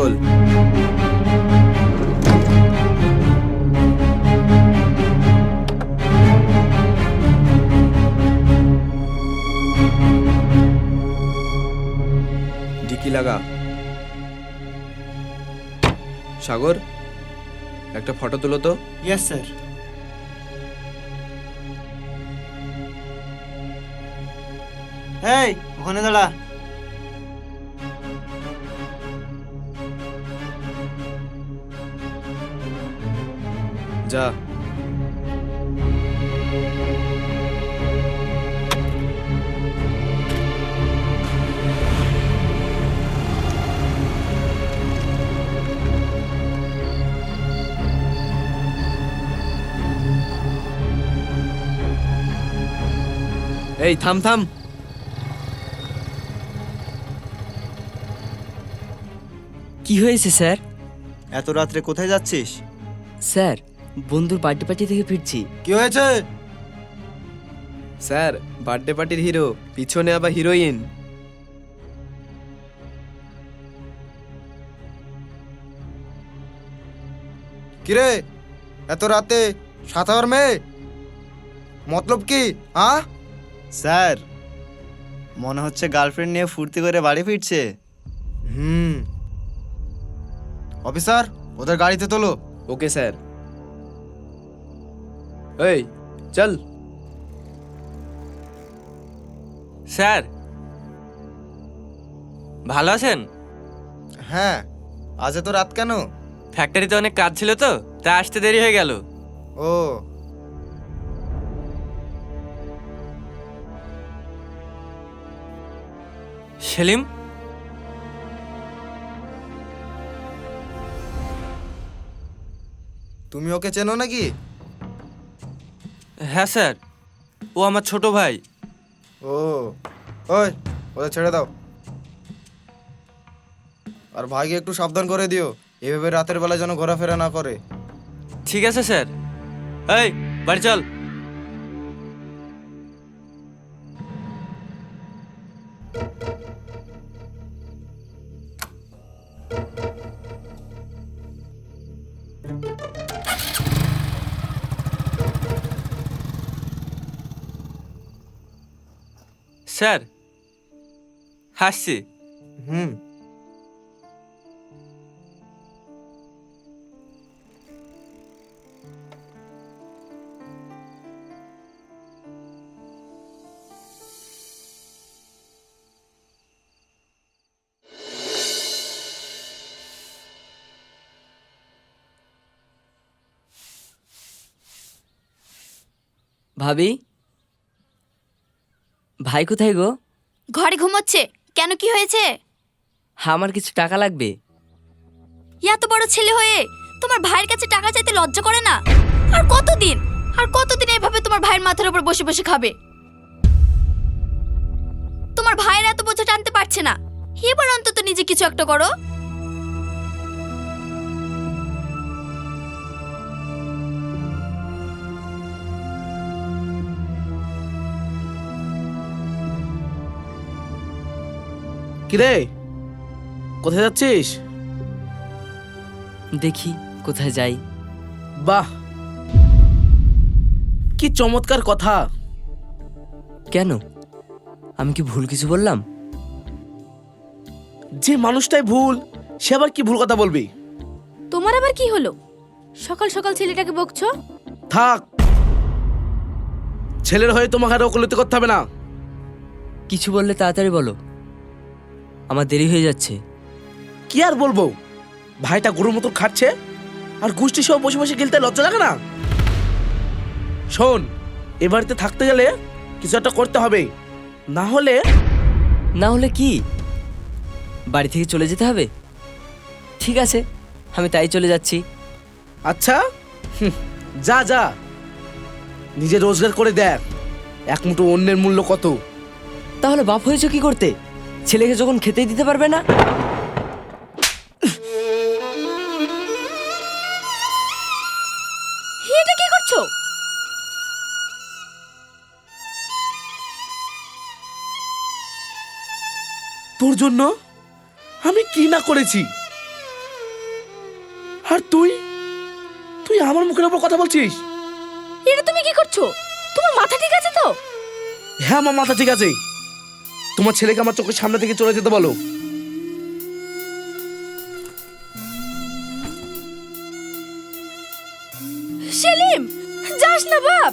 খোল। ডিকি লাগা। সাগর, একটা ফটো তুলো তো। Yes sir. এই ওখানে দাঁড়া। যা। এই থাম থাম। কি হয়েছে স্যার? এত রাত্রে কোথায় যাচ্ছিস? স্যার, বন্ধুর বার্থডে পার্টি থেকে ফিরছি। কি হয়েছে? স্যার, বার্থডে পার্টির হিরো, পিছনে আবার হিরোইন। কিরে এত রাতে সাতার মেয়ে মতলব কি? হ্যাঁ স্যার, মনে হচ্ছে গার্লফ্রেন্ড নিয়ে ফুর্তি করে বাড়ি ফিরছে। অফিসার, ওদের গাড়িতে তোলো। Okay sir. এই চল। স্যার, ভালো আছেন? হ্যাঁ, আজ এত রাত কেন? ফ্যাক্টরিতে অনেক কাজ ছিল তো, তাই আসতে দেরি হয়ে গেল। ও সেলিম, তুমি ওকে চেনো নাকি? হ্যাঁ স্যার, ও আমার ছোট ভাই। ও ওই, ওদের ছেড়ে দাও। আর ভাইকে একটু সাবধান করে দিও, এভাবে রাতের বেলা যেন ঘোরাফেরা না করে। ঠিক আছে স্যার। এই বাড়ি চল। স্যার, হাসছি। হুম। ভাবি, ভাই কোথায় গো? ঘরে ঘুমোচ্ছে। কেন, কি হয়েছে? আমার কিছু টাকা লাগবে। এত বড় ছেলে হয়ে তোমার ভাইয়ের কাছে টাকা চাইতে লজ্জা করে না? আর কতদিন এভাবে তোমার ভাইয়ের মাথার উপর বসে বসে খাবে? তোমার ভাইয়ের এত বোঝা টানতে পারছে না, এবার অন্তত নিজে কিছু একটা করো। কিরে, কোথায় যাচ্ছিস? দেখি কোথায় যাই। বাহ, কি চমৎকার কথা। কেন, আমি কি ভুল কিছু বললাম? যে মানুষটাই ভুল, সে আবার কি ভুল কথা বলবি? তোমার আবার কি হলো? সকাল সকাল ছেলেটাকে বকছো? থাক, ছেলের হয়ে তোমাকে আর ওকালতি করতে হবে না। কিছু বললে তাড়াতাড়ি বলো, আমার দেরি হয়ে যাচ্ছে। কি আর বলবো, ভাইটা গরুর মতো খাচ্ছে আর গোষ্ঠী সহ বসে বসে গেলতে লজ্জা লাগে না? শোন, এ বাড়িতে থাকতে গেলে কিছু একটা করতে হবে, না হলে না হলে কি, বাড়ি থেকে চলে যেতে হবে? ঠিক আছে, আমি তাই চলে যাচ্ছি। আচ্ছা, যা যা, নিজে রোজগার করে দেখ, এক মুঠো অন্যের মূল্য কত। তাহলে বাপ হয়েছে কি করতে, ছেলেকে যখন খেতেই দিতে পারবে না? এটা কি করছো? তোর জন্য আমি কি না করেছি, আর তুই তুই আমার মুখের উপর কথা বলছিস? এটা তুমি কি করছো? তোমার মাথা ঠিক আছে তো? হ্যাঁ, আমার মাথা ঠিক আছে। তোমার ছেলেকে আমার চোখের সামনে থেকে চলে যেতে বলো। সেলিম, যাস না বাপ।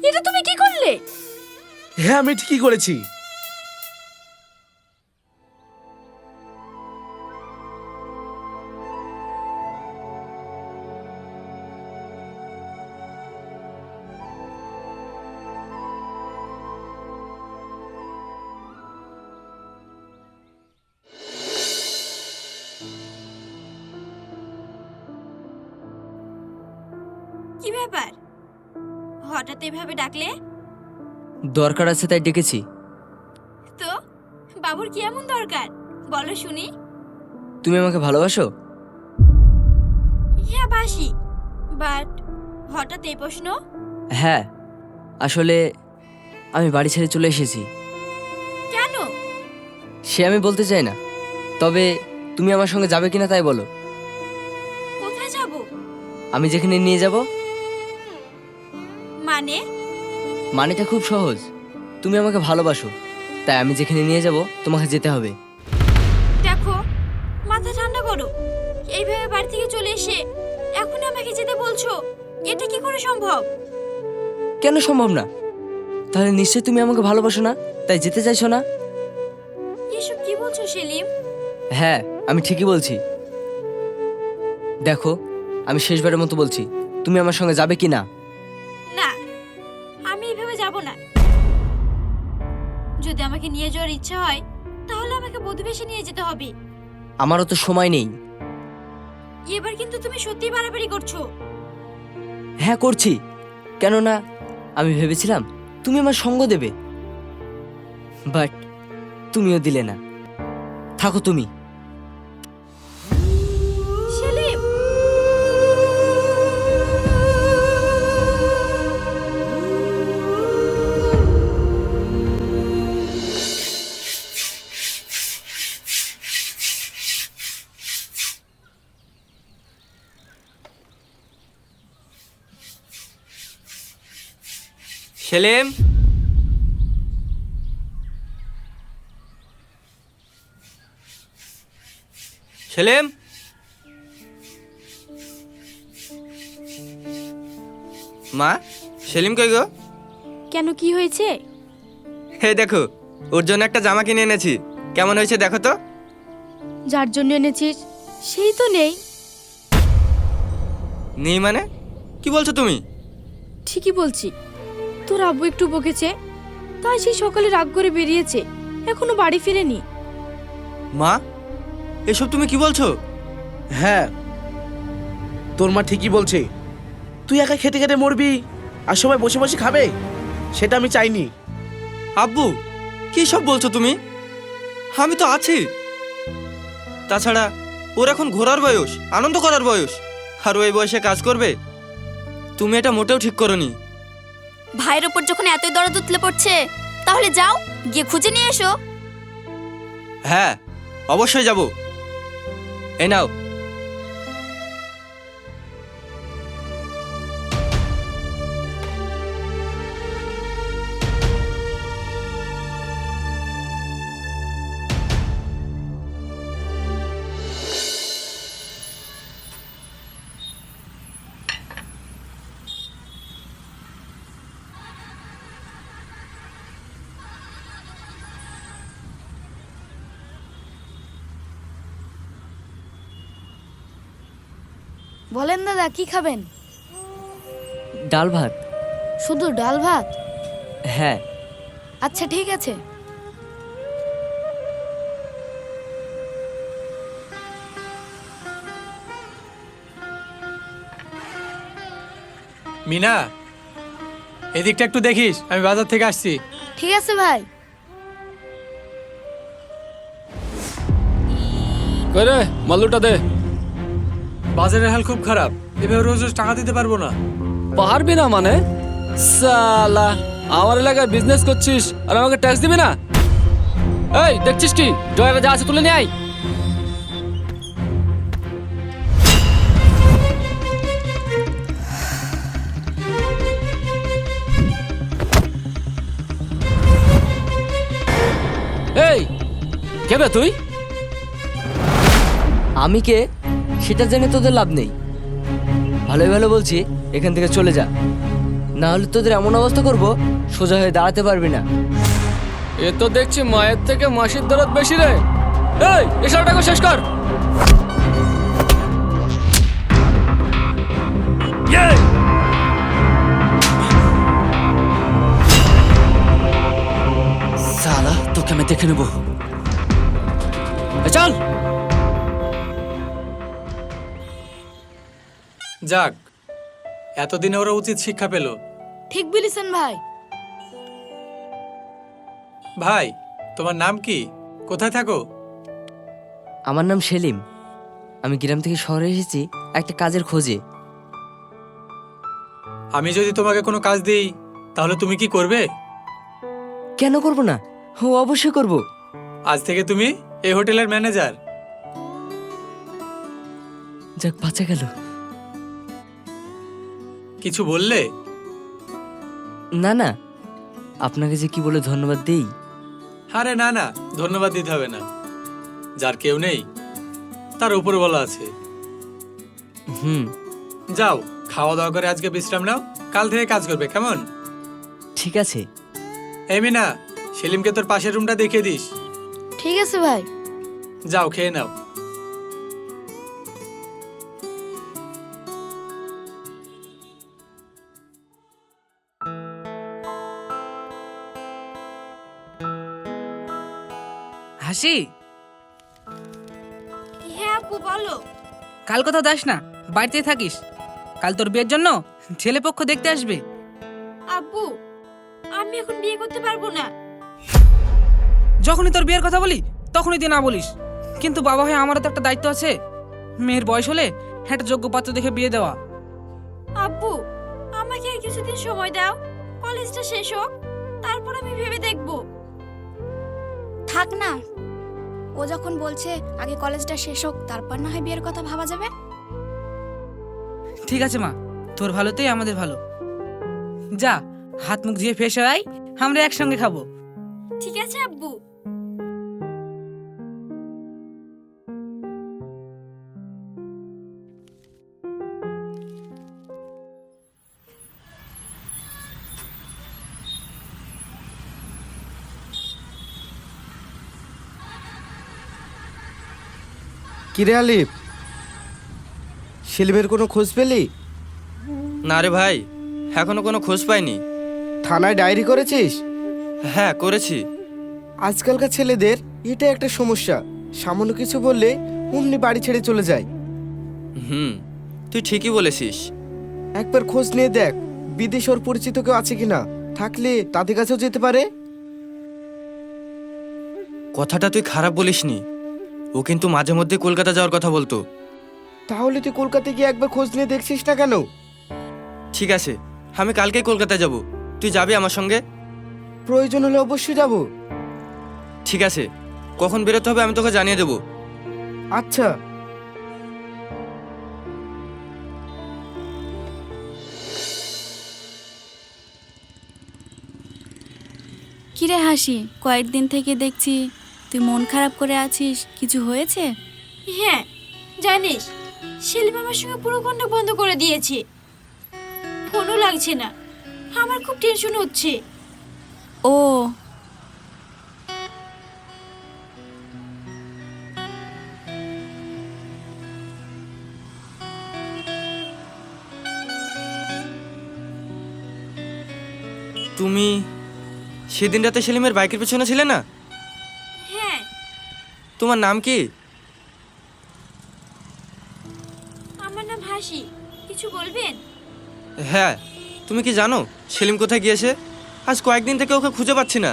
এটা তুমি কি করলে? হ্যাঁ, আমি ঠিকই করেছি। কি ব্যাপার, হঠাৎ এভাবে ডাকলে? দরকার আছে তাই ডেকেছি। তো বাবুর কি এমন দরকার বলো শুনি। তুমি আমাকে ভালোবাসো? হ্যাঁ বাসি, বাট হঠাৎ এই প্রশ্ন? হ্যাঁ, আসলে আমি বাড়ি ছেড়ে চলে এসেছি। কেন? সে আমি বলতে চাই না, তবে তুমি আমার সঙ্গে যাবে কিনা তাই বলো। কোথায় যাব? আমি যেখানে নিয়ে যাব। মানে? মানেটা খুব সহজ, তুমি আমাকে ভালোবাসো, তাই আমি যেখানে নিয়ে যাব তোমাকে যেতে হবে। দেখো, মাথা ঠান্ডা করো। এইভাবে বাড়ি থেকে চলে এসে এখন আমাকে যেতে বলছো, এটা কি করে সম্ভব? কেন সম্ভব না? তাহলে নিশ্চয়ই তুমি আমাকে ভালোবাসো না, তাই যেতে চাইছো না? এসব কি বলছো সেলিম? হ্যাঁ, আমি ঠিকই বলছি। দেখো, আমি শেষবারের মতো বলছি, তুমি আমার সঙ্গে যাবে কি না? না, আমি এইভাবে যাব না। যদি আমাকে নিয়ে যাওয়ার ইচ্ছা হয় তাহলে আমাকে বধূবেশে নিয়ে যেতে হবে। আমারও তো সময় নেই। এবার কিন্তু তুমি সত্যি বাড়াবাড়ি করছো। হ্যাঁ করছি, কেননা আমি ভেবেছিলাম তুমি আমার সঙ্গ দেবে, বাট তুমিও দিলে না। থাকো তুমি। সেলিম, সেলিম, সেলিম, মা, সেলিম কই গো? কেন কি হয়েছে? হে দেখো, ওর জন্য একটা জামা কিনে এনেছি, কেমন হয়েছে দেখো তো। যার জন্য এনেছিস সেই তো নেই। নেই মানে কি বলছো তুমি? ঠিকই বলছি, তোর আব্বু একটু বকেছে, তাই সেই সকালে রাগ করে বেরিয়েছে, এখনো বাড়ি ফিরেনি। মা, এসব তুমি কি বলছো? হ্যাঁ, তোর মা ঠিকই বলছে। তুই একা খেটে খেটে মরবি আর সবাই বসে বসে খাবে, সেটা আমি চাইনি। আব্বু, কি সব বলছো তুমি? আমি তো আছি। তাছাড়া ওর এখন ঘোরার বয়স, আনন্দ করার বয়স, আর ওই বয়সে কাজ করবে? তুমি এটা মোটেও ঠিক করোনি। ভাইয়ের ওপর যখন এতই দরদ উতলে পড়ছে, তাহলে যাও গিয়ে খুঁজে নিয়ে এসো। হ্যাঁ, অবশ্যই যাব। এই নাও। বলেন দাদা, কি খাবেন? ডাল ভাত। শুধু ডাল ভাত? হ্যাঁ। আচ্ছা ঠিক আছে। মিনা, এদিকটা একটু দেখিস, আমি বাজার থেকে আসছি। ঠিক আছে ভাই। কই রে, মাল্লুটা দে। বাজারের হাল খুব খারাপ, এভাবে রোজ রোজ টাকা দিতে পারবো না। পারবি না মানে? সালা, আমার এলাকায় বিজনেস করছিস আর আমাকে ট্যাক্স দিবি না? এই দেখছিস কি, ড্রয়ারে যা আছে তুলে নিয়ে আয়। কে বে তুই? আমি কে সেটা জেনে তোদের লাভ নেই। ভালোই ভালো বলছি, এখান থেকে চলে যা, না হলে তোদের এমন অবস্থা করব সোজা হয়ে দাঁড়াতে পারবি না। এ তো দেখছি মায়ের থেকে মাসির দরদ বেশি রে। এই এসবটাকে শেষ কর। সালা তোকে আমি দেখে নেবো। চল। যাক, এতদিনে ওরা উচিত শিক্ষা পেল। ঠিক বলেছেন ভাই। ভাই, তোমার নাম কি? কোথায় থাকো? আমার নাম সেলিম। আমি গ্রাম থেকে শহরে এসেছি একটা কাজের খোঁজে। আমি যদি তোমাকে কোনো কাজ দিই তাহলে তুমি কি করবে? কেন করব না, ও অবশ্যই করব। আজ থেকে তুমি এই হোটেলের ম্যানেজার। যাক, বাঁচা গেল। কিছু বললে? না না, আপনাকে যে কি বলে ধন্যবাদ দেই। আরে না না, ধন্যবাদ দিতে হবে না। যার কেউ নেই তার উপরে বলা আছে। যাও, খাওয়া দাওয়া করে আজকে বিশ্রাম নাও, কাল থেকে কাজ করবে, কেমন? ঠিক আছে। এই মিনা, সেলিমকে তোর পাশের রুমটা দেখিয়ে দিস। ঠিক আছে ভাই। যাও, খেয়ে নাও। হাসি, হ্যাঁ আপু বলো। কাল কোথাও যাস না, বাড়িতে থাকিস। কাল তোর বিয়ের জন্য ছেলে পক্ষ দেখতে আসবে। আব্বু, আমি এখন বিয়ে করতে পারবো না। যখনই তোর বিয়ের কথা বলি তখনই তুই না বলিস, কিন্তু বাবা হয়ে আমারও তো একটা দায়িত্ব আছে। মেয়ের বয়স হলে একটা যোগ্য পাত্র দেখে বিয়ে দেওয়া। আব্বু, আমাকে আর কিছুদিন সময় দাও, কলেজটা শেষ হোক, তারপর আমি ভেবে দেখব। থাক না, ও যখন বলছে আগে কলেজটা শেষ হোক তারপর না হয় বিয়ের কথা ভাবা যাবে। ঠিক আছে মা, তোর ভালোতেই আমাদের ভালো। যা, হাত মুখ ধুয়ে ফ্রেশ হয়ে আয়, আমরা একসঙ্গে খাবো। ঠিক আছে আব্বু। কিরে আলিফ, সেলিমের কোনো খোঁজ পেলি? না রে ভাই, এখনো কোনো খোঁজ পাইনি। থানায় ডায়েরি করেছিস? হ্যাঁ করেছি। আজকালকার ছেলেদের এটা একটা সমস্যা, সামান্য কিছু বললে অমনি বাড়ি ছেড়ে চলে যায়। তুই ঠিকই বলেছিস। একবার খোঁজ নিয়ে দেখ, বিদেশ ওর পরিচিত কেউ আছে কিনা, থাকলে তাদের কাছেও যেতে পারে। কথাটা তুই খারাপ বলিসনি, ও কিন্তু মাঝে মধ্যে কলকাতা যাওয়ার কথা বলতো। তাহলে তুই কলকাতায় গিয়ে একবার খোঁজ নিয়ে দেখছিস না কেন? ঠিক আছে, আমি কালকেই কলকাতা যাব, তুই যাবি আমার সঙ্গে? প্রয়োজন হলে অবশ্যই যাব। ঠিক আছে, কখন বেরোতে হবে আমি তোকে জানিয়ে দেবো। আচ্ছা। কিরে হাসি, কয়েকদিন থেকে দেখছি তুই মন খারাপ করে আছিস, কিছু হয়েছে? হ্যাঁ, জানিস সেলিম আমার সঙ্গে পুরো কন্টাক্ট বন্ধ করে দিয়েছে, ফোনও লাগছে না, আমার খুব টেনশন হচ্ছে। ও তুমি সেদিন রাতে সেলিমের বাইকের পেছনে ছিলে না? হ্যাঁ। তোমার নাম কি? আমার নাম হাসি, কিছু বলবেন? হ্যাঁ, তুমি কি জানো সেলিম কোথায় গিয়েছে? আজ কয়েকদিন থেকে ওকে খুঁজে পাচ্ছি না।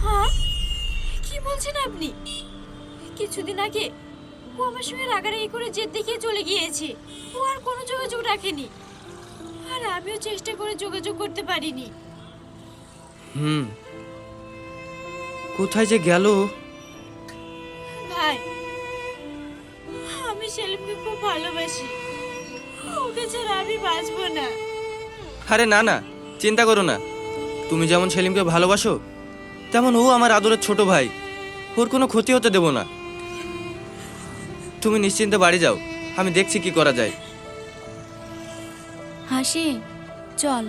হ্যাঁ, কি বলছেন আপনি? কিছুদিন আগে ও আমার সঙ্গে রাগারাগি করে জেদ দেখিয়ে চলে গিয়েছে, ও আর কোনো যোগাযোগ রাখেনি, আর আমিও চেষ্টা করে যোগাযোগ করতে পারিনি। কোথায় যে গেল? ভাই, আমি সেলিমকে খুব ভালোবাসি, ওকে ছাড়া আমি বাঁচবো না। আরে না না, চিন্তা করো না। তুমি যেমন সেলিমকে ভালোবাসো তেমন ও আমার আদরের ছোট ভাই, ওর কোনো ক্ষতি হতে দেব না। তুমি নিশ্চিন্তে বাড়ি যাও, আমি দেখছি কি করা যায়। হাসি চল।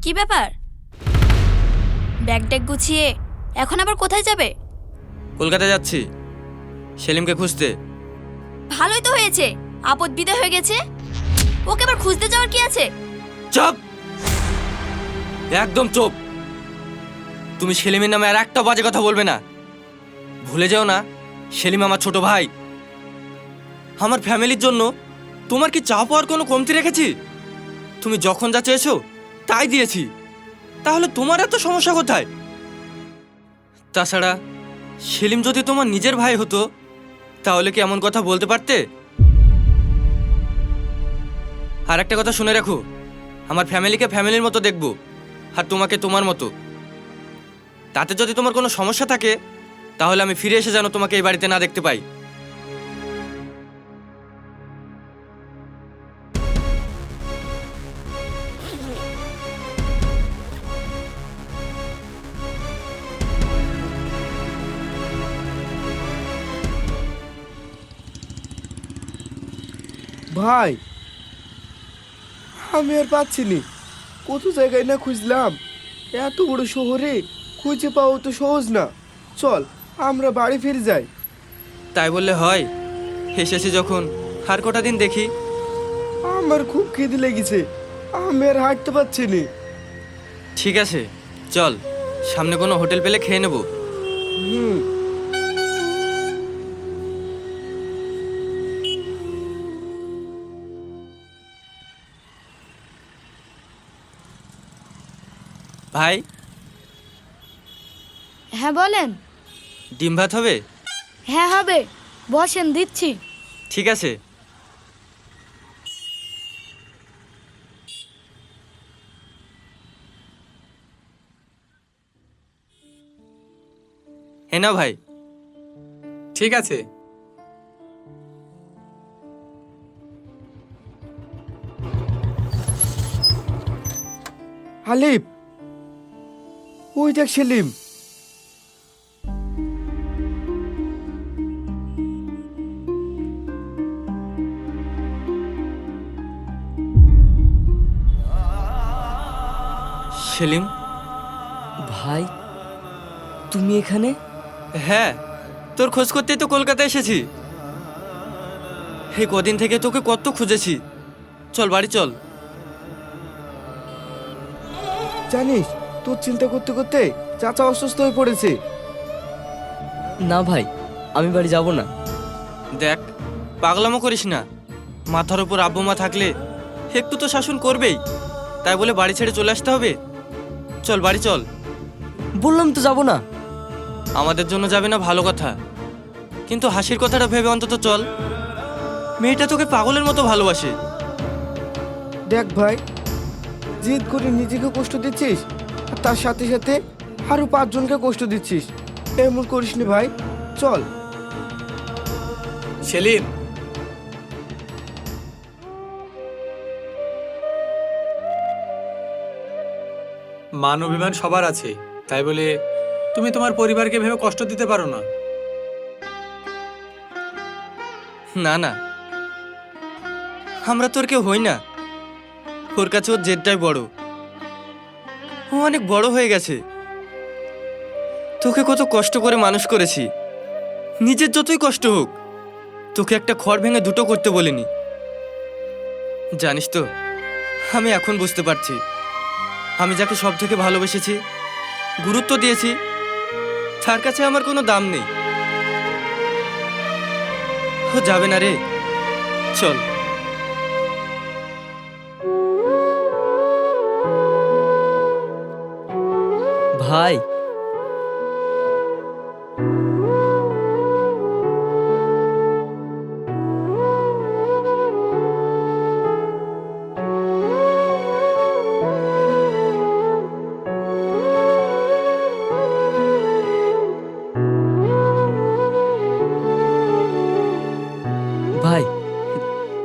কি ব্যাপার? ব্যাগ ট্যাগ গুছিয়ে এখন আবার কোথায় যাবে? কলকাতা যাচ্ছি সেলিমকে খুঁজতে। ভালোই তো হয়েছে, আপদ বিদায় হয়ে গেছে। ওকে আবার খুঁজতে যাওয়ার কি আছে? চুপ, একদম চুপ। তুমি সেলিমের নামে আর একটা বাজে কথা বলবে না। ভুলে যাও না, সেলিম আমার ছোট ভাই। আমার ফ্যামিলির জন্য তোমার কি চা পাওয়ার কোনো কমতি রেখেছি? তুমি যখন যা চেয়েছো তাই দিয়েছি, তাহলে তোমার এত সমস্যা কোথায়? তাছাড়া সেলিম যদি তোমার নিজের ভাই হতো তাহলে কি এমন কথা বলতে পারতে? আর একটা কথা শুনে রাখো, আমার ফ্যামিলিকে ফ্যামিলির মতো দেখবো, আর তোমাকে তোমার মতো। তাতে যদি তোমার কোনো সমস্যা থাকে তাহলে আমি ফিরে এসে যেন তোমাকে এই বাড়িতে না দেখতে পাই। ভাই আমি আর পাচ্ছি নি, কত জায়গায় না খুঁজলাম, এত বড় শহরে খুঁজে পাওয়া তো সহজ না। চল আমরা বাড়ি ফিরে যাই। তাই বললে হয়? এসেছি যখন আর কটা দিন দেখি। আমার খুব খিদে লেগেছে, আমি আর হাঁটতে পারছি নি। ঠিক আছে চল, সামনে কোনো হোটেল পেলে খেয়ে নেবো। হুম। ভাই, হ্যাঁ বলেন। ডিম ভাত হবে? হ্যাঁ হবে, বসেন দিচ্ছি। ঠিক আছে। এ নাও ভাই। ঠিক আছে। হালিফ, ওই দেখ সেলিম। সেলিম ভাই তুমি এখানে? হ্যাঁ, তোর খোঁজ করতেই তো কলকাতা এসেছি। এই কদিন থেকে তোকে কত খুঁজেছি। চল বাড়ি চল। জানিস তোর চিন্তা করতে করতে চাচা অসুস্থ হয়ে পড়েছে। না ভাই, আমি বাড়ি যাব না। দেখ, পাগলামো করিস না। মাথার উপর আব্বু মা থাকলে একটু তো শাসন করবেই, তাই বলে বাড়ি ছেড়ে চলে আসতে হবে? চল বাড়ি চল। বললাম তো যাব না। আমাদের জন্য যাবে না ভালো কথা, কিন্তু হাসির কথাটা ভেবে অন্তত চল। মেয়েটা তোকে পাগলের মতো ভালোবাসে। দেখ ভাই, জিদ করে নিজেকে কষ্ট দিচ্ছিস আর তার সাথে সাথে আরো 5 জনকে কষ্ট দিচ্ছিস। এমন করিস নি ভাই, চল। সেলিম, মান অভিমান সবার আছে, তাই বলে তুমি তোমার পরিবারকে ভেবে কষ্ট দিতে পারো না। না না, আমরা তোর কেউ হই না। ওর কাছে ওর জেদটাই বড়। ও অনেক বড় হয়ে গেছে। তোকে কত কষ্ট করে মানুষ করেছি। নিজের যতই কষ্ট হোক, তোকে একটা খড় ভেঙে দুটো করতে বলিনি। জানিস তো, আমি এখন বুঝতে পারছি, আমি যাকে সব থেকে ভালোবেসেছি, গুরুত্ব দিয়েছি, তার কাছে আমার কোনো দাম নেই। ও যাবে না রে, চল। ভাই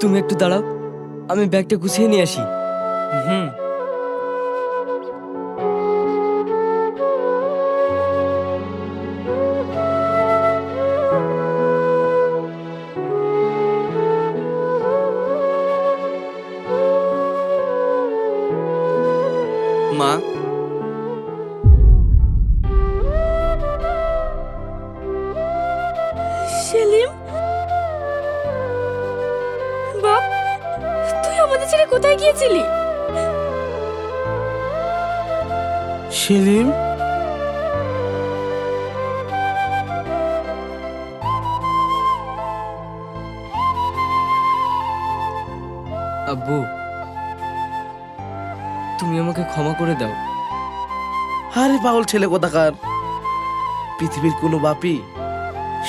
তুমি একটু দাঁড়াও, আমি ব্যাগটা গুছিয়ে নিয়ে আসি। হুম। মা, সেলিম, বাপ, তুই আমাদের ছেড়ে কোথায় গিয়েছিলি? সেলিম, আব্বু, তুমি আমাকে ক্ষমা করে দাও। আরে পাগল ছেলে কোথাকার, পৃথিবীর কোনো বাপই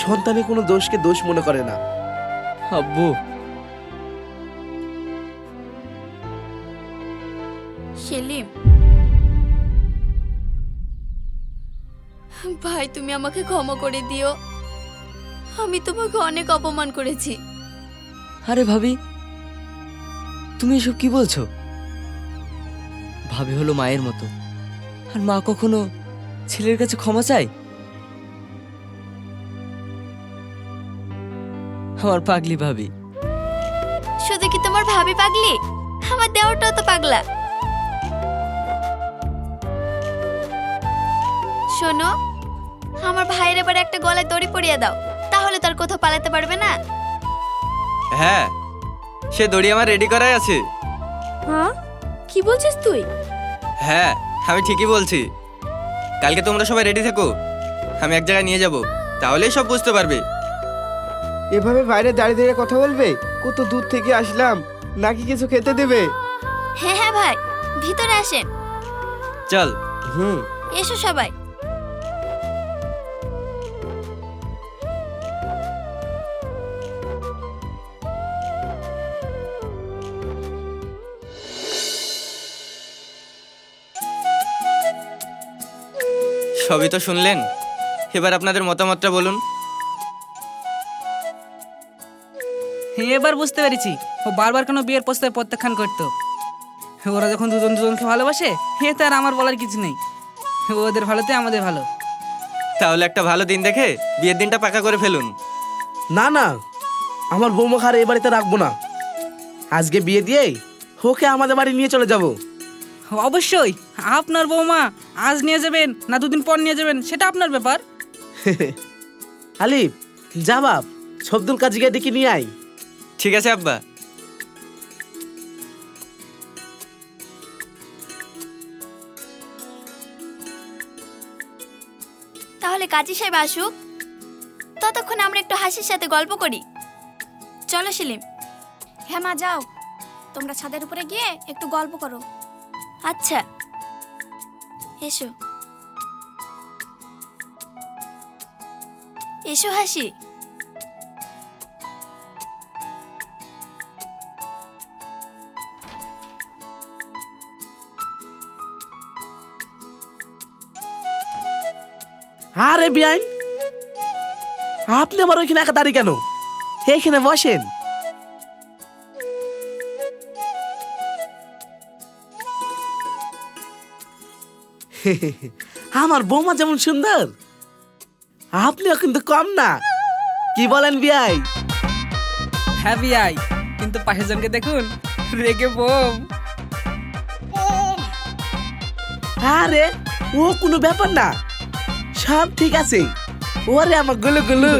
সন্তানের কোনো দোষকে দোষ মনে করে না। আব্বু, সেলিম, ভাই তুমি আমাকে ক্ষমা করে দিও, আমি তোমাকে অনেক অপমান করেছি। আরে ভাবি, তুমি এসব কি বলছো? ভাবি হলো মায়ের মতো, আর মা কখনো ছেলের কাছে ক্ষমা চায়? আমার পাগলি ভাবি। শুধু কি তোমার ভাবি পাগলি, আমার দেওরটাও তো পাগলা। শোনো, আমার ভাইয়ের এবার একটা গলায় দড়ি পরিয়ে দাও, তাহলে তার কোথাও পালাতে পারবে না। হ্যাঁ, সে দড়ি আমার রেডি করাই আছে। হ্যাঁ, কি বলছিস তুই? হ্যাঁ, আমি ঠিকই বলছি। কালকে তোমরা সবাই রেডি থেকো, আমি এক জায়গায় নিয়ে যাব, তাহলেই সব বুঝতে পারবে। এভাবে বাইরে দাঁড়িয়ে দাঁড়িয়ে কথা বলবে? কত দূর থেকে আসলাম, নাকি কিছু খেতে দেবে? হ্যাঁ হ্যাঁ ভাই, ভিতরে আসেন। চল। এসো সবাই। সবই তো শুনলেন, এবার আপনাদের মতামতটা বলুন। এবার বুঝতে পেরেছি ও বারবার কেন বিয়ের প্রস্তাবে প্রত্যাখ্যান করতো। ওরা যখন দুজন দুজনকে ভালোবাসে, এতে আর আমার বলার কিছু নেই। ওদের ভালোতে আমাদের ভালো। তাহলে একটা ভালো দিন দেখে বিয়ের দিনটা পাকা করে ফেলুন। না না, আমার বৌমাকে আর এই বাড়িতে রাখবো না। আজকে বিয়ে দিয়ে ওকে আমাদের বাড়ি নিয়ে চলে যাব। অবশ্যই, আপনার বৌমা আজ নিয়ে যাবেন না দুদিন পর নিয়ে যাবেন সেটা আপনার ব্যাপার। আলিফ, যা বাপ, সবদুল কাজীকে ডেকে নিয়ে আয়। ঠিক আছে আব্বা। তাহলে কাজী সাহেব আসুক, ততক্ষণ আমরা একটু হাসির সাথে গল্প করি। চলো সেলিম। হ্যাঁ মা, যাও, তোমরা ছাদের উপরে গিয়ে একটু গল্প করো। আচ্ছা, এসো এসো হাসি। আরে বিয়াইন, আপনি আবার ওইখানে একা দাঁড়িয়ে কেন? এইখানে বসেন। আমার বৌমা যেমন সুন্দর, আপনিও কিন্তু কম না। কি বলেন বিয়াই? হ্যাঁ বিয়াই, কিন্তু পাশের জনকে দেখুন, রেগে বোম। আরে ও কোনো ব্যাপার না, সব ঠিক আছে। ওরে আমার গুলু গুলু।